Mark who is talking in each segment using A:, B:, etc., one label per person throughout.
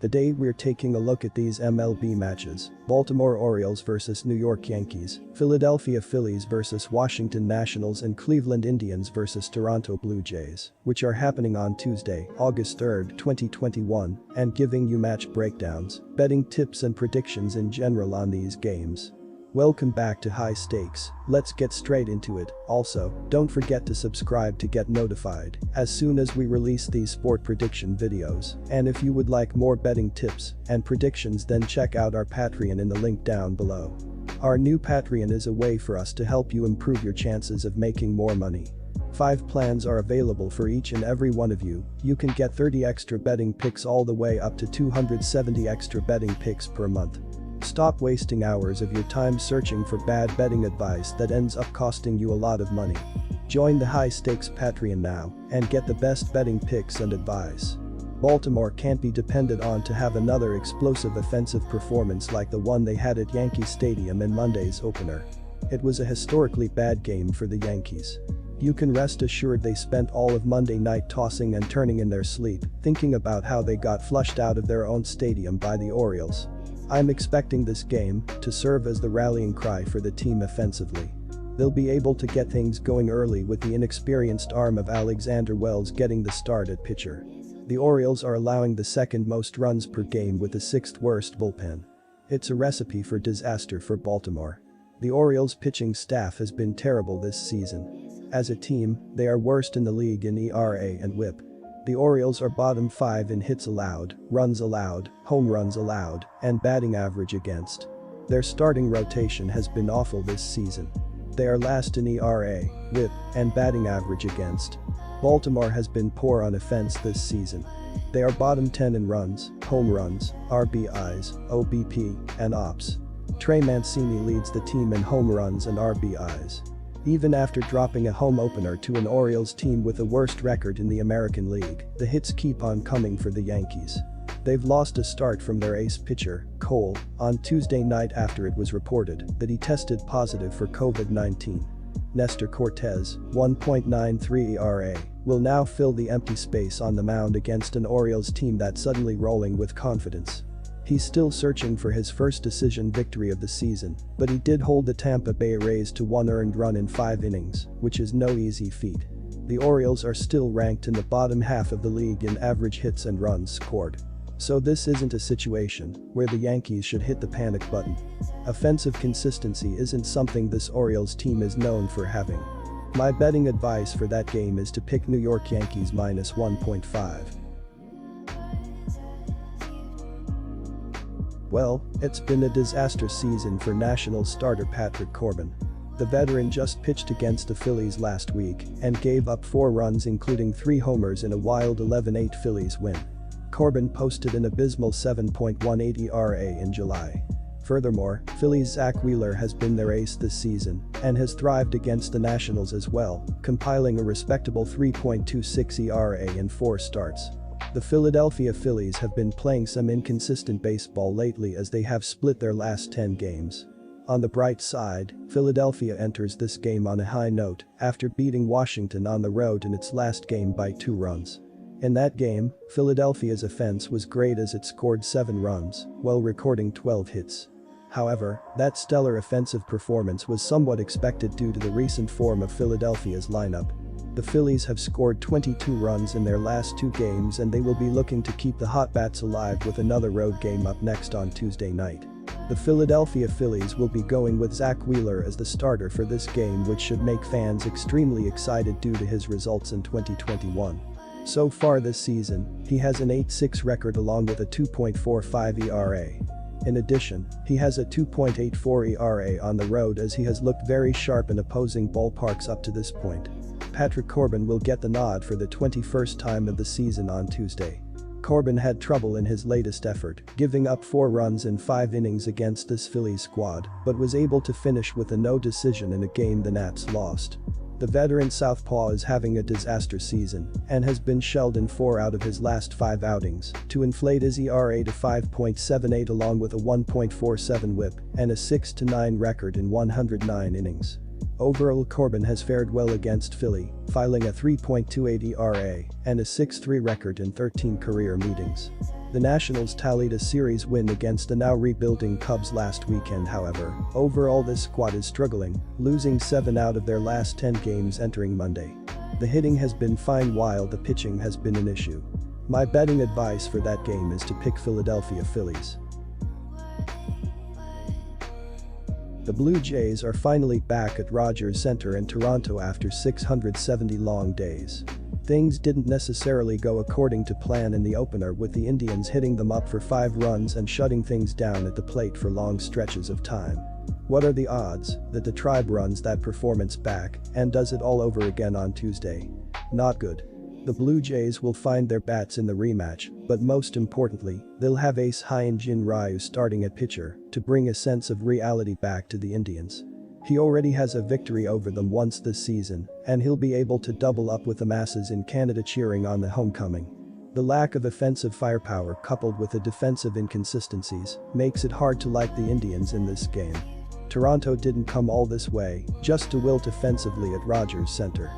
A: Today we're taking a look at these MLB matches: Baltimore Orioles vs New York Yankees, Philadelphia Phillies vs Washington Nationals, and Cleveland Indians vs Toronto Blue Jays, which are happening on Tuesday, August 3, 2021, and giving you match breakdowns, betting tips and predictions in general on these games. Welcome back to High Stakes. Let's get straight into it. Also, don't forget to subscribe to get notified as soon as we release these sport prediction videos. And if you would like more betting tips and predictions, then check out our Patreon in the link down below. Our new Patreon is a way for us to help you improve your chances of making more money. 5 plans are available for each and every one of you. You can get 30 extra betting picks all the way up to 270 extra betting picks per month. Stop wasting hours of your time searching for bad betting advice that ends up costing you a lot of money. Join the High Stakes Patreon now and get the best betting picks and advice. Baltimore can't be depended on to have another explosive offensive performance like the one they had at Yankee Stadium in Monday's opener. It was a historically bad game for the Yankees. You can rest assured they spent all of Monday night tossing and turning in their sleep, thinking about how they got flushed out of their own stadium by the Orioles. I'm expecting this game to serve as the rallying cry for the team offensively. They'll be able to get things going early with the inexperienced arm of Alexander Wells getting the start at pitcher. The Orioles are allowing the second most runs per game with the 6th worst bullpen. It's a recipe for disaster for Baltimore. The Orioles' pitching staff has been terrible this season. As a team, they are worst in the league in ERA and WHIP. The Orioles are bottom 5 in hits allowed, runs allowed, home runs allowed, and batting average against. Their starting rotation has been awful this season. They are last in ERA, WHIP, and batting average against. Baltimore has been poor on offense this season. They are bottom 10 in runs, home runs, RBIs, OBP, and OPS. Trey Mancini leads the team in home runs and RBIs. Even after dropping a home opener to an Orioles team with the worst record in the American League, the hits keep on coming for the Yankees. They've lost a start from their ace pitcher, Cole, on Tuesday night after it was reported that he tested positive for COVID-19. Nestor Cortes, 1.93 ERA, will now fill the empty space on the mound against an Orioles team that's suddenly rolling with confidence. He's still searching for his first decision victory of the season, but he did hold the Tampa Bay Rays to 1 earned run in 5 innings, which is no easy feat. The Orioles are still ranked in the bottom half of the league in average hits and runs scored. So this isn't a situation where the Yankees should hit the panic button. Offensive consistency isn't something this Orioles team is known for having. My betting advice for that game is to pick New York Yankees minus 1.5. Well, it's been a disaster season for Nationals starter Patrick Corbin. The veteran just pitched against the Phillies last week and gave up 4 runs, including 3 homers in a wild 11-8 Phillies win. Corbin posted an abysmal 7.18 ERA in July. Furthermore, Phillies' Zach Wheeler has been their ace this season and has thrived against the Nationals as well, compiling a respectable 3.26 ERA in 4 starts. The Philadelphia Phillies have been playing some inconsistent baseball lately as they have split their last 10 games. On the bright side, Philadelphia enters this game on a high note after beating Washington on the road in its last game by 2 runs. In that game, Philadelphia's offense was great as it scored 7 runs while recording 12 hits. However, that stellar offensive performance was somewhat expected due to the recent form of Philadelphia's lineup. The Phillies have scored 22 runs in their last 2 games, and they will be looking to keep the hot bats alive with another road game up next on Tuesday night. The Philadelphia Phillies will be going with Zach Wheeler as the starter for this game, which should make fans extremely excited due to his results in 2021. So far this season, he has an 8.6 record along with a 2.45 ERA. In addition, he has a 2.84 ERA on the road as he has looked very sharp in opposing ballparks up to this point. Patrick Corbin will get the nod for the 21st time of the season on Tuesday. Corbin had trouble in his latest effort, giving up 4 runs in 5 innings against this Phillies squad, but was able to finish with a no decision in a game the Nats lost. The veteran southpaw is having a disaster season and has been shelled in 4 out of his last 5 outings to inflate his ERA to 5.78 along with a 1.47 WHIP and a 6-9 record in 109 innings. Overall, Corbin has fared well against Philly, filing a 3.28 ERA and a 6.3 record in 13 career meetings. The Nationals tallied a series win against the now rebuilding Cubs last weekend. However, overall this squad is struggling, losing 7 out of their last 10 games entering Monday. The hitting has been fine while the pitching has been an issue. My betting advice for that game is to pick Philadelphia Phillies. The Blue Jays are finally back at Rogers Center in Toronto after 670 long days. Things didn't necessarily go according to plan in the opener, with the Indians hitting them up for 5 runs and shutting things down at the plate for long stretches of time. What are the odds that the Tribe runs that performance back and does it all over again on Tuesday? Not good. The Blue Jays will find their bats in the rematch, but most importantly, they'll have ace Hyun-Jin Ryu starting at pitcher to bring a sense of reality back to the Indians. He already has a victory over them once this season, and he'll be able to double up with the masses in Canada cheering on the homecoming. The lack of offensive firepower coupled with the defensive inconsistencies makes it hard to like the Indians in this game. Toronto didn't come all this way just to wilt offensively at Rogers Center.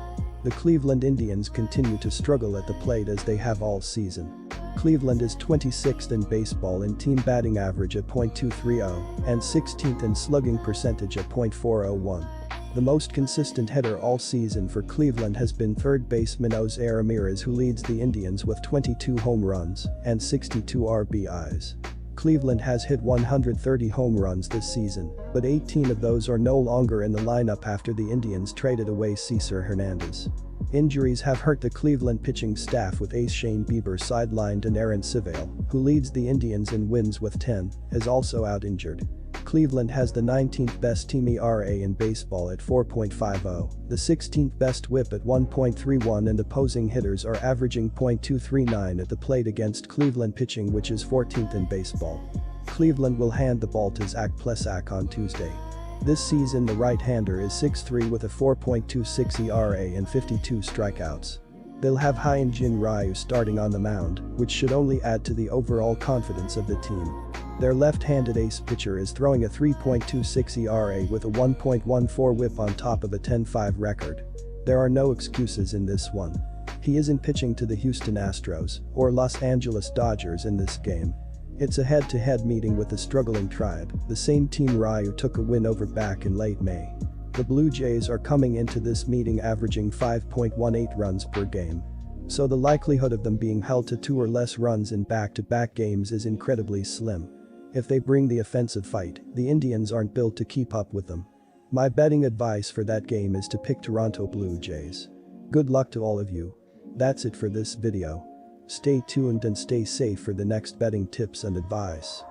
A: The Cleveland Indians continue to struggle at the plate as they have all season. Cleveland is 26th in baseball in team batting average at .230 and 16th in slugging percentage at .401. The most consistent hitter all season for Cleveland has been third baseman Jose Ramirez, who leads the Indians with 22 home runs and 62 RBIs. Cleveland has hit 130 home runs this season, but 18 of those are no longer in the lineup after the Indians traded away Cesar Hernandez. Injuries have hurt the Cleveland pitching staff, with ace Shane Bieber sidelined and Aaron Civale, who leads the Indians in wins with 10, is also out injured. Cleveland has the 19th best team ERA in baseball at 4.50, the 16th best whip at 1.31, and opposing hitters are averaging .239 at the plate against Cleveland pitching, which is 14th in baseball. Cleveland will hand the ball to Zach Plesac on Tuesday. This season the right-hander is 6'3" with a 4.26 ERA and 52 strikeouts. They'll have Hyun-Jin Ryu starting on the mound, which should only add to the overall confidence of the team. Their left-handed ace pitcher is throwing a 3.26 ERA with a 1.14 whip on top of a 10-5 record. There are no excuses in this one. He isn't pitching to the Houston Astros or Los Angeles Dodgers in this game. It's a head-to-head meeting with the struggling Tribe, the same team Ryu took a win over back in late May. The Blue Jays are coming into this meeting averaging 5.18 runs per game. So the likelihood of them being held to 2 or less runs in back-to-back games is incredibly slim. If they bring the offensive fight, the Indians aren't built to keep up with them. My betting advice for that game is to pick Toronto Blue Jays. Good luck to all of you. That's it for this video. Stay tuned and stay safe for the next betting tips and advice.